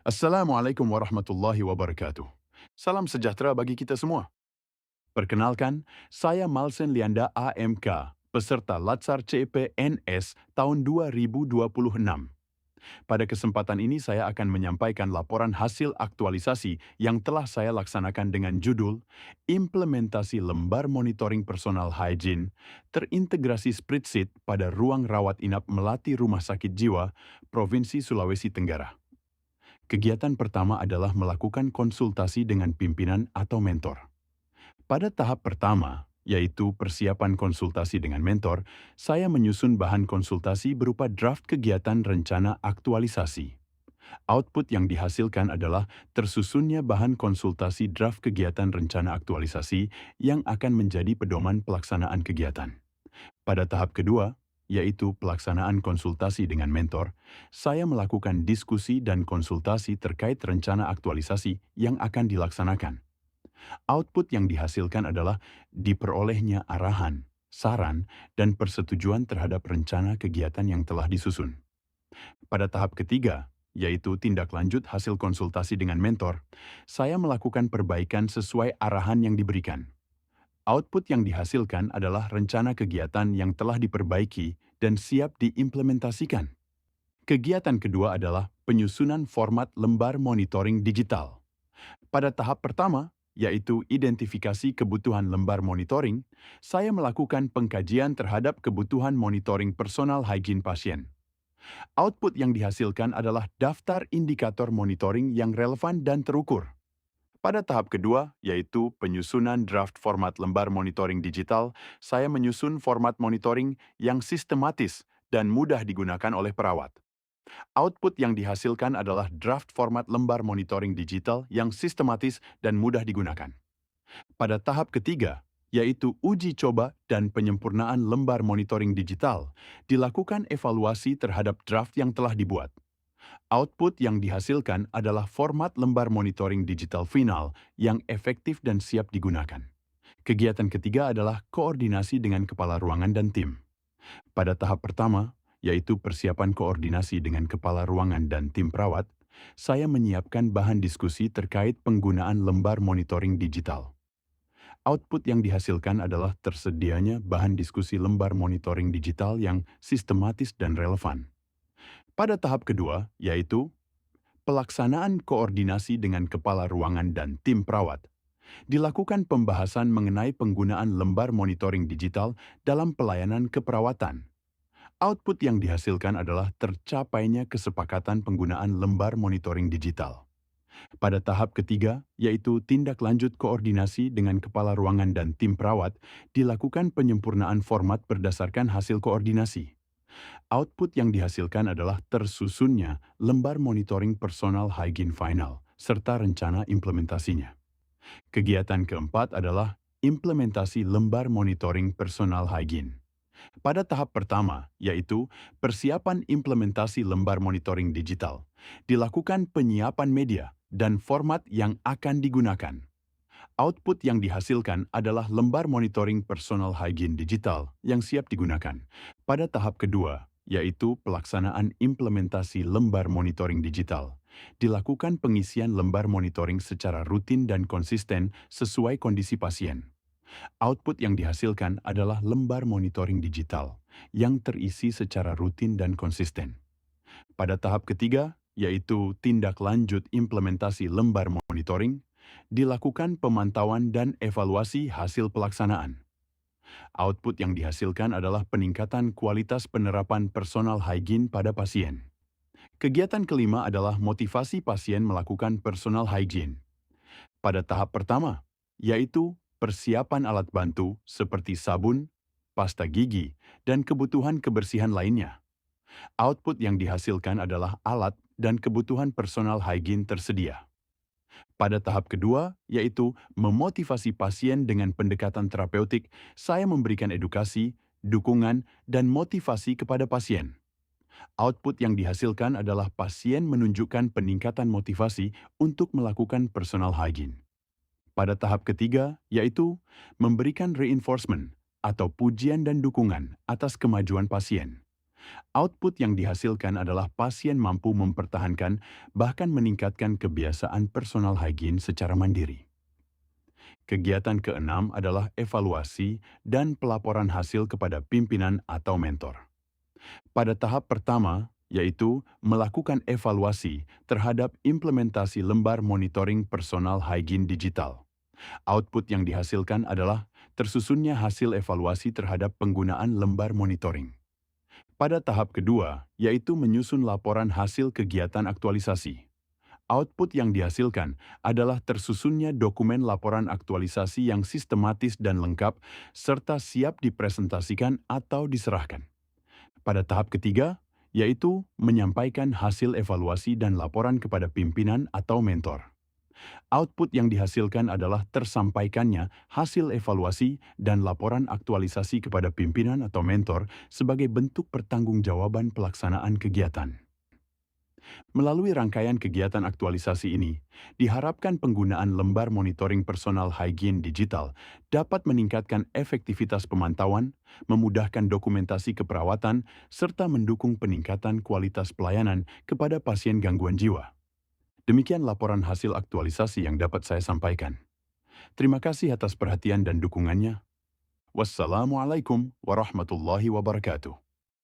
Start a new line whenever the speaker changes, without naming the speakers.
Assalamualaikum warahmatullahi wabarakatuh. Salam sejahtera bagi kita semua. Perkenalkan, saya Malsen Lianda AMK, peserta Latsar CPNS tahun 2026. Pada kesempatan ini saya akan menyampaikan laporan hasil aktualisasi yang telah saya laksanakan dengan judul Implementasi Lembar Monitoring Personal Hygiene Terintegrasi Spreadsheet pada Ruang Rawat Inap Melati Rumah Sakit Jiwa, Provinsi Sulawesi Tenggara. Kegiatan pertama adalah melakukan konsultasi dengan pimpinan atau mentor. Pada tahap pertama, yaitu persiapan konsultasi dengan mentor, saya menyusun bahan konsultasi berupa draft kegiatan rencana aktualisasi. Output yang dihasilkan adalah tersusunnya bahan konsultasi draft kegiatan rencana aktualisasi yang akan menjadi pedoman pelaksanaan kegiatan. Pada tahap kedua, yaitu pelaksanaan konsultasi dengan mentor, saya melakukan diskusi dan konsultasi terkait rencana aktualisasi yang akan dilaksanakan. Output yang dihasilkan adalah diperolehnya arahan, saran, dan persetujuan terhadap rencana kegiatan yang telah disusun. Pada tahap ketiga, yaitu tindak lanjut hasil konsultasi dengan mentor, saya melakukan perbaikan sesuai arahan yang diberikan. Output yang dihasilkan adalah rencana kegiatan yang telah diperbaiki dan siap diimplementasikan. Kegiatan kedua adalah penyusunan format lembar monitoring digital. Pada tahap pertama, yaitu identifikasi kebutuhan lembar monitoring, saya melakukan pengkajian terhadap kebutuhan monitoring personal hygiene pasien. Output yang dihasilkan adalah daftar indikator monitoring yang relevan dan terukur. Pada tahap kedua, yaitu penyusunan draft format lembar monitoring digital, saya menyusun format monitoring yang sistematis dan mudah digunakan oleh perawat. Output yang dihasilkan adalah draft format lembar monitoring digital yang sistematis dan mudah digunakan. Pada tahap ketiga, yaitu uji coba dan penyempurnaan lembar monitoring digital, dilakukan evaluasi terhadap draft yang telah dibuat. Output yang dihasilkan adalah format lembar monitoring digital final yang efektif dan siap digunakan. Kegiatan ketiga adalah koordinasi dengan kepala ruangan dan tim. Pada tahap pertama, yaitu persiapan koordinasi dengan kepala ruangan dan tim perawat, saya menyiapkan bahan diskusi terkait penggunaan lembar monitoring digital. Output yang dihasilkan adalah tersedianya bahan diskusi lembar monitoring digital yang sistematis dan relevan. Pada tahap kedua, yaitu pelaksanaan koordinasi dengan kepala ruangan dan tim perawat, dilakukan pembahasan mengenai penggunaan lembar monitoring digital dalam pelayanan keperawatan. Output yang dihasilkan adalah tercapainya kesepakatan penggunaan lembar monitoring digital. Pada tahap ketiga, yaitu tindak lanjut koordinasi dengan kepala ruangan dan tim perawat, dilakukan penyempurnaan format berdasarkan hasil koordinasi. Output yang dihasilkan adalah tersusunnya lembar monitoring personal hygiene final, serta rencana implementasinya. Kegiatan keempat adalah implementasi lembar monitoring personal hygiene. Pada tahap pertama, yaitu persiapan implementasi lembar monitoring digital, dilakukan penyiapan media dan format yang akan digunakan. Output yang dihasilkan adalah lembar monitoring personal hygiene digital yang siap digunakan. Pada tahap kedua, yaitu pelaksanaan implementasi lembar monitoring digital, dilakukan pengisian lembar monitoring secara rutin dan konsisten sesuai kondisi pasien. Output yang dihasilkan adalah lembar monitoring digital yang terisi secara rutin dan konsisten. Pada tahap ketiga, yaitu tindak lanjut implementasi lembar monitoring, dilakukan pemantauan dan evaluasi hasil pelaksanaan. Output yang dihasilkan adalah peningkatan kualitas penerapan personal hygiene pada pasien. Kegiatan kelima adalah motivasi pasien melakukan personal hygiene. Pada tahap pertama, yaitu persiapan alat bantu seperti sabun, pasta gigi, dan kebutuhan kebersihan lainnya. Output yang dihasilkan adalah alat dan kebutuhan personal hygiene tersedia. Pada tahap kedua, yaitu memotivasi pasien dengan pendekatan terapeutik, saya memberikan edukasi, dukungan, dan motivasi kepada pasien. Output yang dihasilkan adalah pasien menunjukkan peningkatan motivasi untuk melakukan personal hygiene. Pada tahap ketiga, yaitu memberikan reinforcement atau pujian dan dukungan atas kemajuan pasien. Output yang dihasilkan adalah pasien mampu mempertahankan bahkan meningkatkan kebiasaan personal hygiene secara mandiri. Kegiatan keenam adalah evaluasi dan pelaporan hasil kepada pimpinan atau mentor. Pada tahap pertama, yaitu melakukan evaluasi terhadap implementasi lembar monitoring personal hygiene digital. Output yang dihasilkan adalah tersusunnya hasil evaluasi terhadap penggunaan lembar monitoring. Pada tahap kedua, yaitu menyusun laporan hasil kegiatan aktualisasi. Output yang dihasilkan adalah tersusunnya dokumen laporan aktualisasi yang sistematis dan lengkap serta siap dipresentasikan atau diserahkan. Pada tahap ketiga, yaitu menyampaikan hasil evaluasi dan laporan kepada pimpinan atau mentor. Output yang dihasilkan adalah tersampaikannya hasil evaluasi dan laporan aktualisasi kepada pimpinan atau mentor sebagai bentuk pertanggungjawaban pelaksanaan kegiatan. Melalui rangkaian kegiatan aktualisasi ini, diharapkan penggunaan lembar monitoring personal hygiene digital dapat meningkatkan efektivitas pemantauan, memudahkan dokumentasi keperawatan, serta mendukung peningkatan kualitas pelayanan kepada pasien gangguan jiwa. Demikian laporan hasil aktualisasi yang dapat saya sampaikan. Terima kasih atas perhatian dan dukungannya. Wassalamualaikum warahmatullahi wabarakatuh.